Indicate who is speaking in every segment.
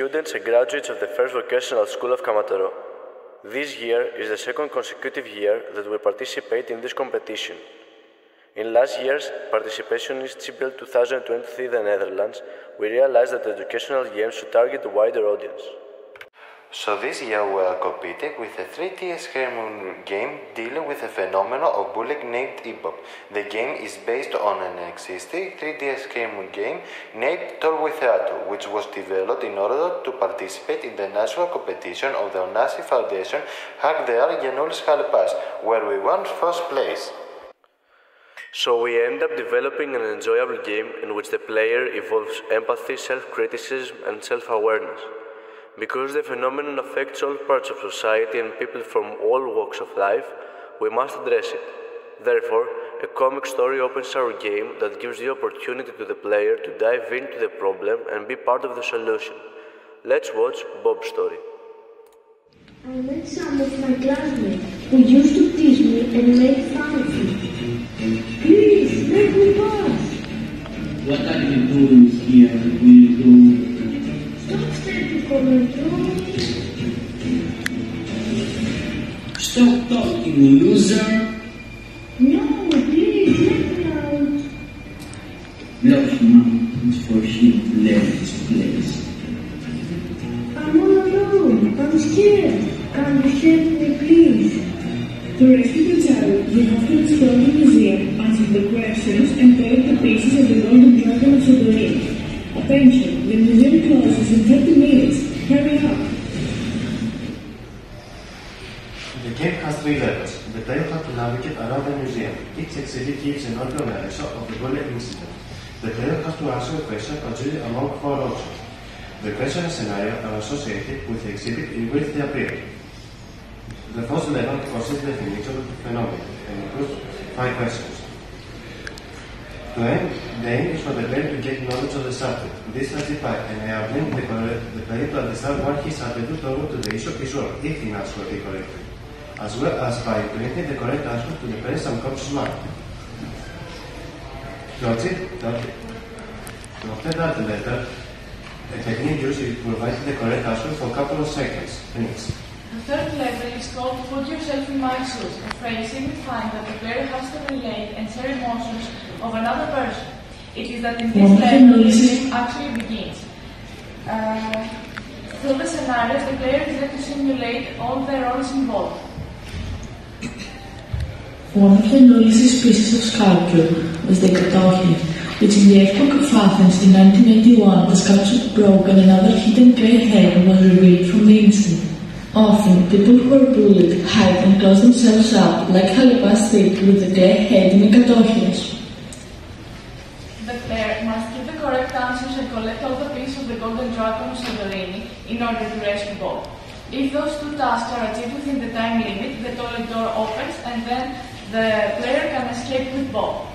Speaker 1: students and graduates of the first vocational school of Kammateru. This year is the second consecutive year that we participate in this competition. In last year's participation in ECGBL 2023 in the Netherlands, we realized that educational games should target a wider audience.
Speaker 2: So this year we are competing with a 3D escape game dealing with a phenomenon of bullying named EPOP. The game is based on an existing 3D escape game named Tour with Theater, which was developed in order to participate in the national competition of the Onassi Foundation Hack the Argenulis Halipas, where we won first place.
Speaker 1: So we end up developing an enjoyable game in which the player evolves empathy, self-criticism and self-awareness. Because the phenomenon affects all parts of society and people from all walks of life, we must address it. Therefore, a comic story opens our game that gives the opportunity to the player to dive into the problem and be part of the solution. Let's watch Bob's story.
Speaker 3: I met some of my classmates who used to tease me and make fun of me. Please, let me pass.
Speaker 4: What are you doing here? Will you do?
Speaker 3: Stop stepping on my toes.
Speaker 4: Stop talking, loser.
Speaker 3: No, please, let me out.
Speaker 4: Block him out for him to learn his place.
Speaker 3: I'm all alone. I'm scared. Can you help me, please?
Speaker 5: To rescue the child, you have to explore the museum, answer the questions, and collect the pieces of the golden dragon of Santorini. Attention, the museum closes in 30 minutes. Hurry up.
Speaker 6: The game has 3 levels. The player has to navigate around the museum. Each exhibit gives an audio narration of the bullying incident. The player has to answer a question considered among 4 options. The question and scenario are associated with the exhibit in which they appear. The first level considers the definition of the phenomenon and includes 5 questions. The aim is for the player to get knowledge of the subject. This satisfies and enabling the player to understand what his attitude toward the issue is or if he answers it correctly, as well as by printing the correct answer to the player's unconscious mind. To obtain the letter, a technique used is to provide the correct answer for a couple of seconds. Thanks.
Speaker 7: The third level is called Put Yourself in My Shoes, a phrase signifying that the player has to relate and share emotions of another person. It is that in this level the game actually begins. Through the scenarios, the player is there to simulate all the roles involved.
Speaker 5: One of the noisiest pieces of sculpture was the Katochia, which in the earthquake of Athens in 1981, the sculpture broke and another hidden grey head was revealed from the incident. Often, people who are bullied hide and close themselves up, like Halipas did with the grey head in the Katochias.
Speaker 7: The player must give the correct answers and collect all the pieces of the golden dragon of Santorini in order to rescue Bob. If those 2 tasks are achieved within the time limit, the toilet door opens and then the player can escape with Bob.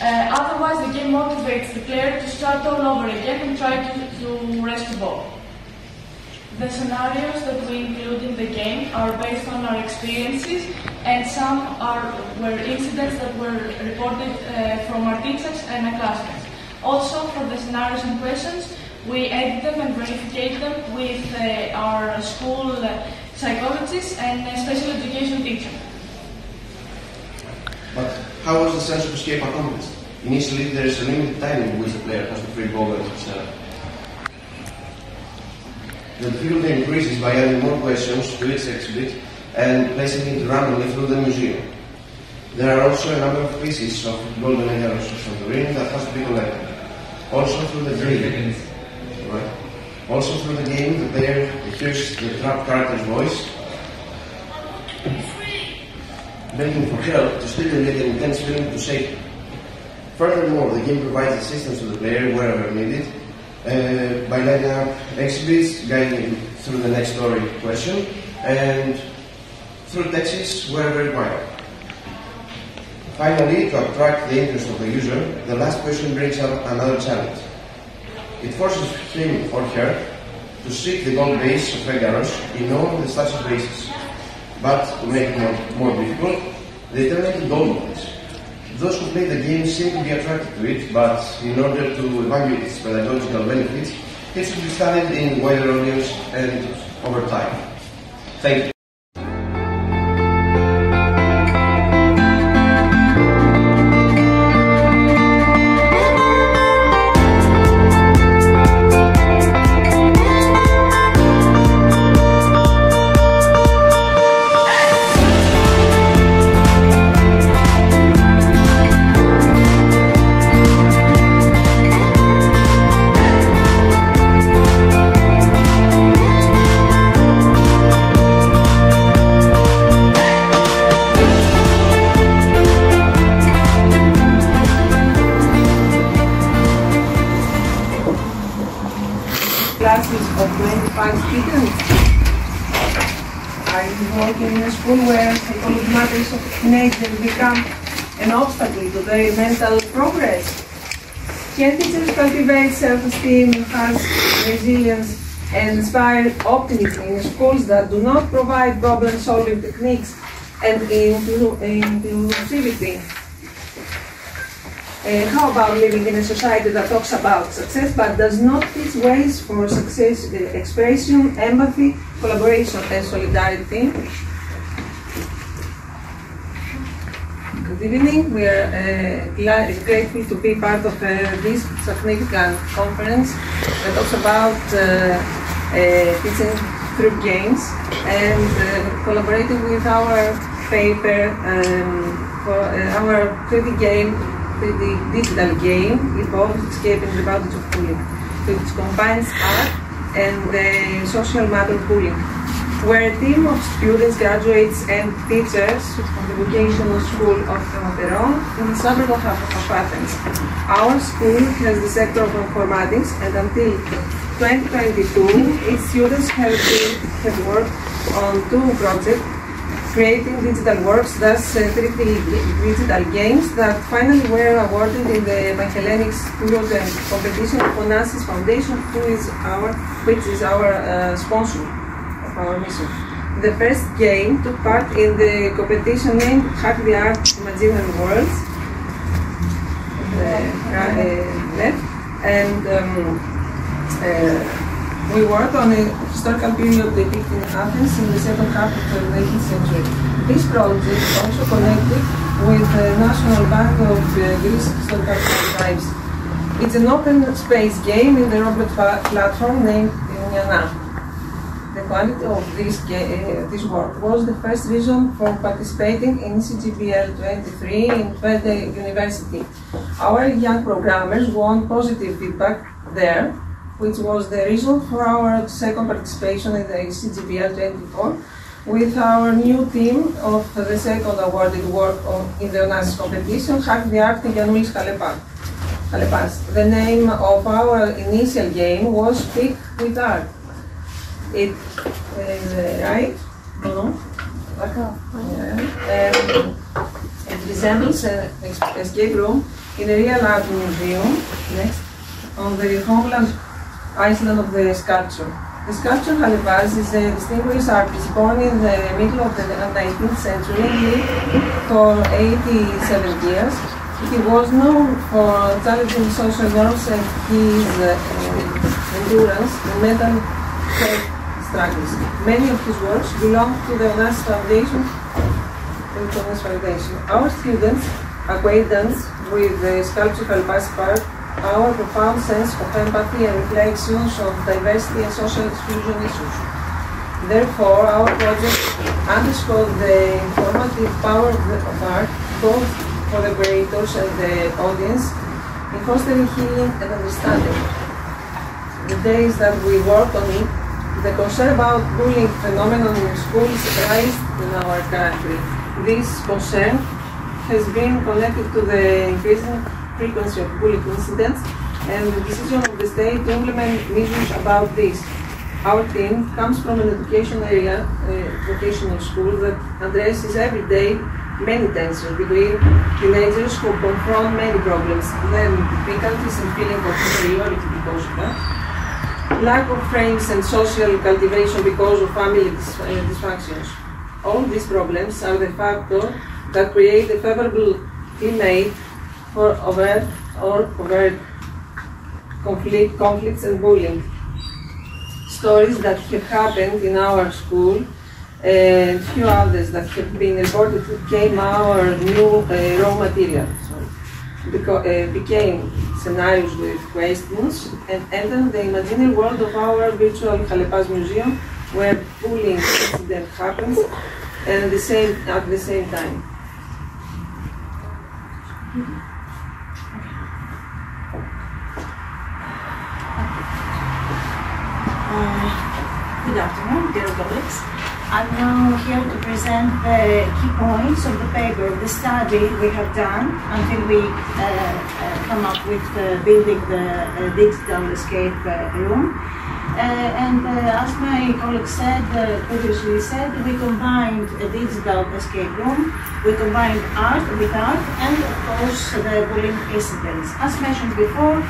Speaker 7: Otherwise, the game motivates the player to start all over again and try to rescue Bob. The scenarios that we include in the game are based on our experiences, and some were incidents that were reported from our teachers and our classmates. Also, for the scenarios and questions, we edit them and verify them with our school psychologists and special education teacher.
Speaker 8: But how was the sense of escape accomplished? Initially, there is a limited time in which the player has to free Bob and himself. The difficulty increases by adding more questions to each exhibit and placing it randomly through the museum. There are also a number of pieces of golden arrows of Santorini that has to be collected. Also through the game, the player hears the trapped character's voice, begging for help to stimulate an intense feeling to safety. Furthermore, the game provides assistance to the player wherever needed, by lighting up exhibits, guiding through the next story question, and through texts wherever required. Finally, to attract the interest of the user, the last question brings up another challenge. It forces him or her to seek the gold base of egg arrows in all the statues bases. But to make it more difficult, they turn into gold ones. Those who play the game seem to be attracted to it, but in order to evaluate its pedagogical benefits, it should be studied in wider audience and over time. Thank you.
Speaker 9: Classes of 25 students. Are you working in a school where psychology matters of teenagers become an obstacle to their mental progress? Can teachers cultivate self-esteem, enhance resilience, and inspire optimism in schools that do not provide problem-solving techniques and inclusivity? How about living in a society that talks about success but does not teach ways for success expression, empathy, collaboration, and solidarity? Good evening. We are grateful to be part of this significant conference that talks about teaching through games and collaborating with our paper for our 3D game. The digital game evolved escaping the boundaries of bullying, which combines art and the social matter of bullying. We're a team of students, graduates, and teachers from the vocational school of Kamaterú in the suburb of Athens. Our school has the sector of informatics, and until 2022, its students have worked on 2 projects, creating digital works, thus 3D digital games that finally were awarded in the Panhellenics Student Competition of Onassis Foundation, which is our sponsor of our mission. The first game took part in the competition named Hack the Art Imaginary Worlds, left, and we worked on a historical period depicting Athens in the second half of the 19th century. This project also connected with the National Bank of Greece Historical Archives. It's an open space game in the Robert platform named Dionyana. The quality of this work was the first reason for participating in ECGBL 23 in Twente University. Our young programmers won positive feedback there, which was the reason for our second participation in the ECGBL 24 with our new team of the second awarded work in the Onassis competition, Hack the Art Yanulis Kalepas. The name of our initial game was Speak with Art. It right? No? It resembles an escape room in a real art museum next on the homeland island of the sculpture. The sculpture Kalepas is a distinguished artist born in the middle of the 19th century and lived for 87 years. He was known for challenging social norms and his endurance in mental health struggles. Many of his works belong to the Onassis Foundation. Our students' acquaintance with the sculpture Kalepas sparked our profound sense of empathy and reflections of diversity and social exclusion issues. Therefore, our project underscored the informative power of art, both for the creators and the audience, in fostering healing and understanding. The days that we worked on it, the concern about bullying phenomenon in schools rise in our country. This concern has been connected to the increasing frequency of bullying incidents and the decision of the state to implement measures about this. Our team comes from an vocational school that addresses every day many tensions between teenagers who confront many problems, learning difficulties and feeling of inferiority because of that, lack of friends and social cultivation because of family dysfunctions. All these problems are the factor that create a favorable climate for overt or covert conflicts and bullying. stories that have happened in our school and few others that have been reported became our new raw material. Became scenarios with questions and entered the imaginary world of our virtual Khalepas museum, where bullying incident happens and at the same time.
Speaker 10: Good afternoon, dear colleagues. I'm now here to present the key points of the paper, the study we have done until we come up with building the digital escape room. As my colleague said, previously said, we combined a digital escape room, we combined art with art, and of course the bullying incidents. As mentioned before,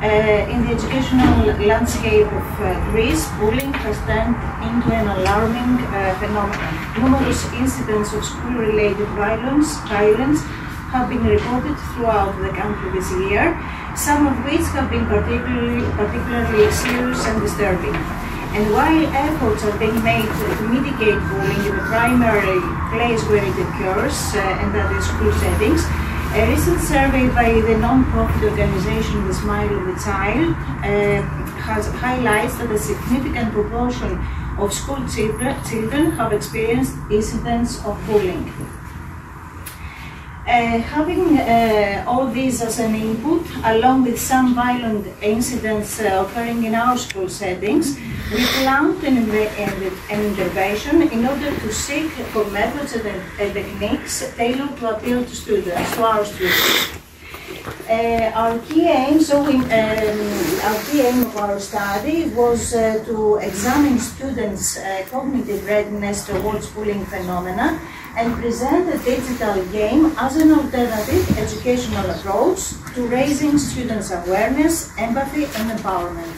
Speaker 10: in the educational landscape of Greece, bullying has turned into an alarming phenomenon. Numerous incidents of school-related violence have been reported throughout the country this year, some of which have been particularly serious and disturbing. And while efforts are being made to mitigate bullying in the primary place where it occurs, and that is school settings, a recent survey by the non-profit organization The Smile of the Child highlights that a significant proportion of school children have experienced incidents of bullying. Having all these as an input, along with some violent incidents occurring in our school settings, we planned an intervention in order to seek for methods and techniques tailored to appeal to students, to our students. Our key aim of our study was to examine students' cognitive readiness towards bullying phenomena and present a digital game as an alternative educational approach to raising students' awareness, empathy, and empowerment.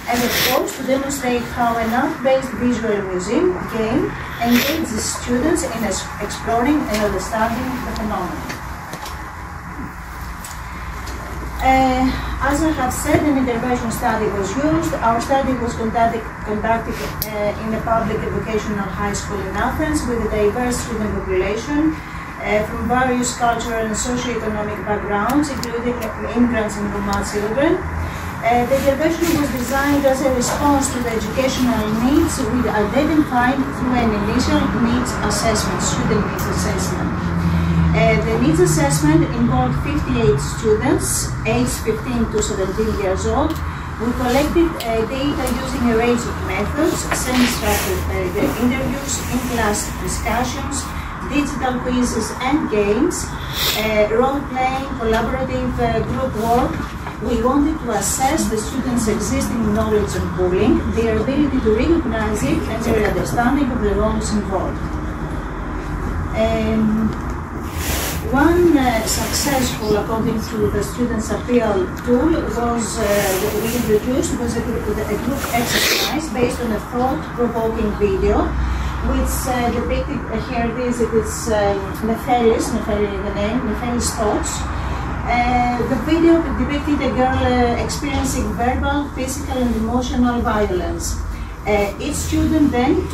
Speaker 10: And of course, to demonstrate how an art-based visual museum game engages students in exploring and understanding the phenomenon. As I have said, an intervention study was used. Our study was conducted in a public educational high school in Athens with a diverse student population from various cultural and socio-economic backgrounds, including immigrants and Roma children. The intervention was designed as a response to the educational needs we identified through an initial needs assessment, student needs assessment. The needs assessment involved 58 students, aged 15 to 17 years old. We collected data using a range of methods, semi-structured interviews, in-class discussions, digital quizzes and games, role-playing, collaborative group work. We wanted to assess the students' existing knowledge on bullying, their ability to recognize it, and their understanding of the roles involved. One successful, according to the students' appeal tool, was we introduced was a group exercise based on a thought-provoking video, which depicted here it is Nefelis, the name, Nefelis' thoughts. The video depicted a girl experiencing verbal, physical, and emotional violence. Each student then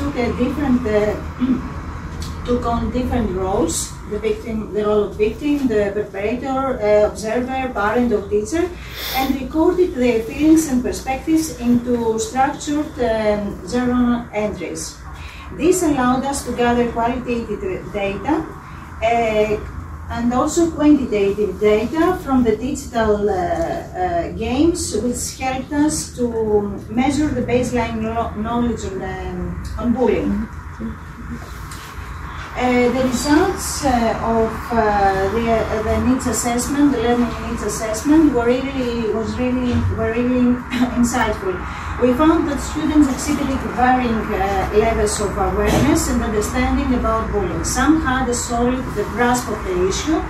Speaker 10: took on different roles: the victim, the role of victim, the perpetrator, observer, parent, or teacher, and recorded their feelings and perspectives into structured journal entries. This allowed us to gather qualitative data and also quantitative data from the digital games, which helped us to measure the baseline knowledge on bullying. The results of the needs assessment, the learning needs assessment, were really insightful. We found that students exhibited varying levels of awareness and understanding about bullying. Some had a solid grasp of the issue,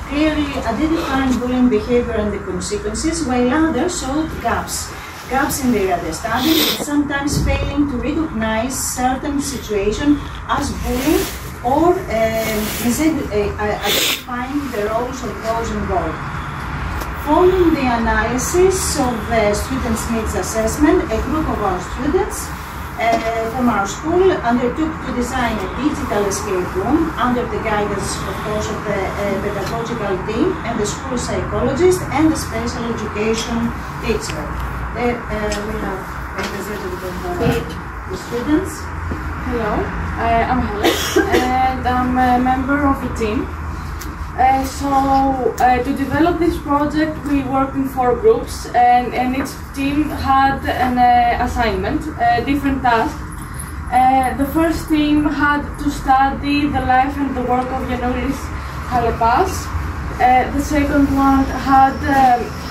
Speaker 10: clearly identifying bullying behavior and the consequences, while others showed gaps in their understanding, and sometimes failing to recognize certain situations as bullying or identifying the roles of those involved. Following the analysis of the students' needs assessment, a group of our students from our school undertook to design a digital escape room under the guidance, of course, of the pedagogical team and the school psychologist and the special education teacher. We have representative of the students.
Speaker 7: Hello, I'm Helen and I'm a member of the team. To develop this project, we worked in 4 groups, and each team had an assignment, different tasks. The first team had to study the life and the work of Yanuris Halepas. The second one had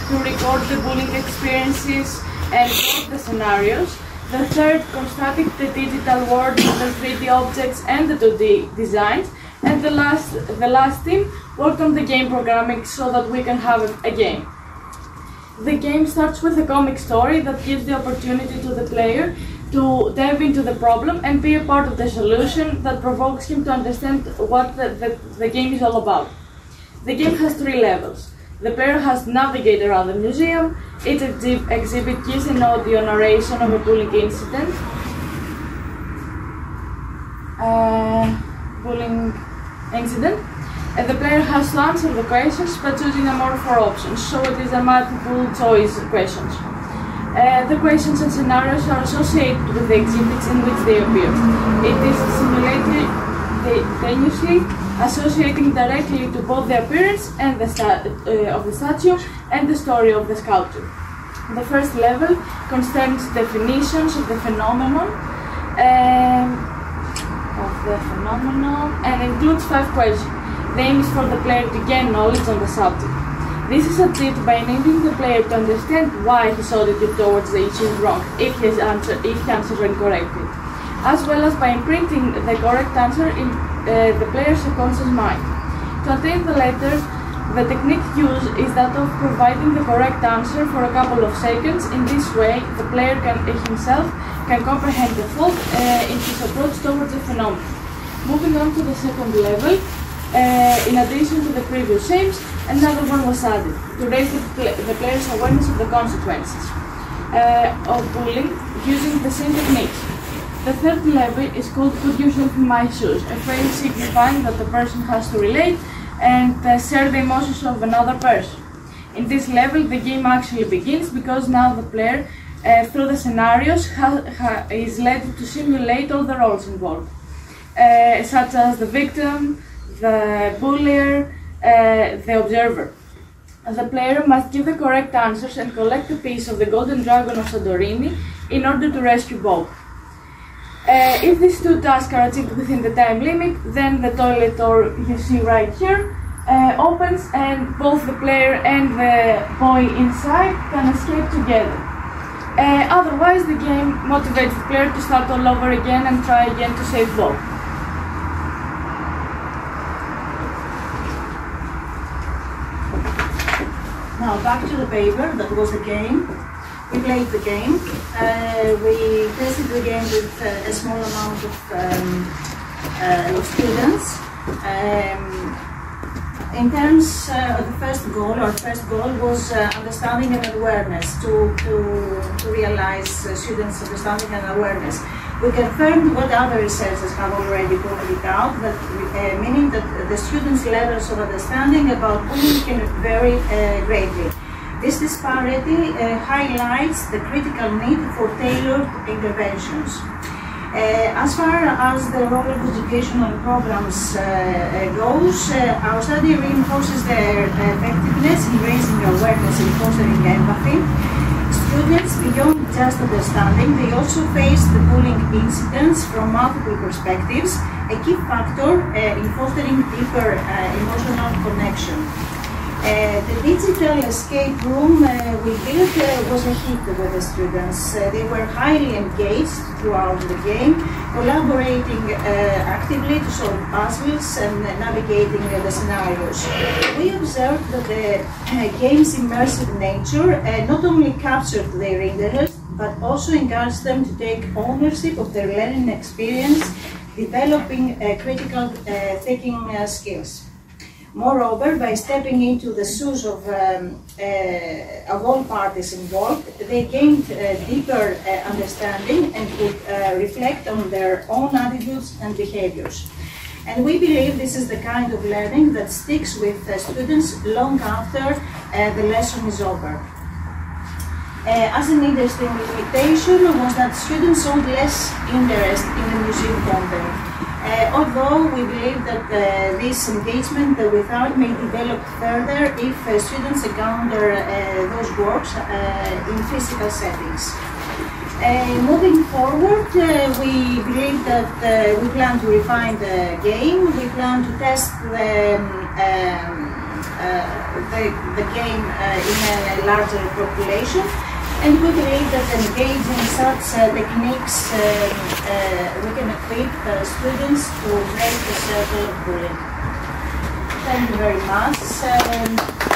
Speaker 7: to record the bullying experiences and the scenarios. The third constructed the digital world with the 3D objects and the 2D designs. And the last team worked on the game programming so that we can have a game. The game starts with a comic story that gives the opportunity to the player to dive into the problem and be a part of the solution that provokes him to understand what the game is all about. The game has 3 levels. The player has to navigate around the museum. Each exhibit gives an audio narration of a bullying incident. The player has to answer the questions by choosing among 4 options, so it is a multiple choice questions. The questions and scenarios are associated with the exhibits in which they appear. It is simultaneously associating directly to both the appearance and of the statue and the story of the sculpture. The first level concerns definitions of the phenomenon and includes 5 questions. The aim is for the player to gain knowledge on the subject. This is achieved by enabling the player to understand why his attitude towards the issue is wrong if he answers incorrectly, as well as by imprinting the correct answer in the player's subconscious mind. To attain the latter, the technique used is that of providing the correct answer for a couple of seconds. In this way, the player himself can comprehend the fault in his approach towards the phenomenon. Moving on to the second level, in addition to the previous aims, another one was added to raise the player's awareness of the consequences of bullying using the same techniques. The third level is called Put Yourself in My Shoes, a phrase signifying that the person has to relate and share the emotions of another person. In this level, the game actually begins because now the player, through the scenarios, is led to simulate all the roles involved, such as the victim, the bullier, the observer. The player must give the correct answers and collect a piece of the golden dragon of Santorini in order to rescue Bob. If these 2 tasks are achieved within the time limit, then the toilet door you see right here opens and both the player and the boy inside can escape together. Otherwise, the game motivates the player to start all over again and try again to save Bob.
Speaker 10: Now back to the paper, that was the game. We played the game. We tested the game with a small amount of students. In terms of the first goal, our first goal was understanding and awareness, to realize students' understanding and awareness. We confirmed what other researchers have already pointed out, that, meaning that the students' levels of understanding about bullying can vary greatly. This disparity highlights the critical need for tailored interventions. As far as the role of educational programs goes, our study reinforces their effectiveness in raising awareness and fostering empathy. Students, beyond just understanding, they also face the bullying incidents from multiple perspectives, a key factor in fostering deeper emotional connection. The digital escape room we built was a hit with the students. They were highly engaged throughout the game, collaborating actively to solve puzzles and navigating the scenarios. We observed that the game's immersive nature not only captured their interest, but also encouraged them to take ownership of their learning experience, developing critical thinking skills. Moreover, by stepping into the shoes of all parties involved, they gained deeper understanding and could reflect on their own attitudes and behaviors. And we believe this is the kind of learning that sticks with students long after the lesson is over. As an interesting limitation was that students showed less interest in the museum content. Although we believe that this engagement with art may develop further if students encounter those works in physical settings. Moving forward, we believe that we plan to refine the game. We plan to test the game in a larger population, and we believe that engaging such techniques we can equip students to break the circle of bullying. Thank you very much.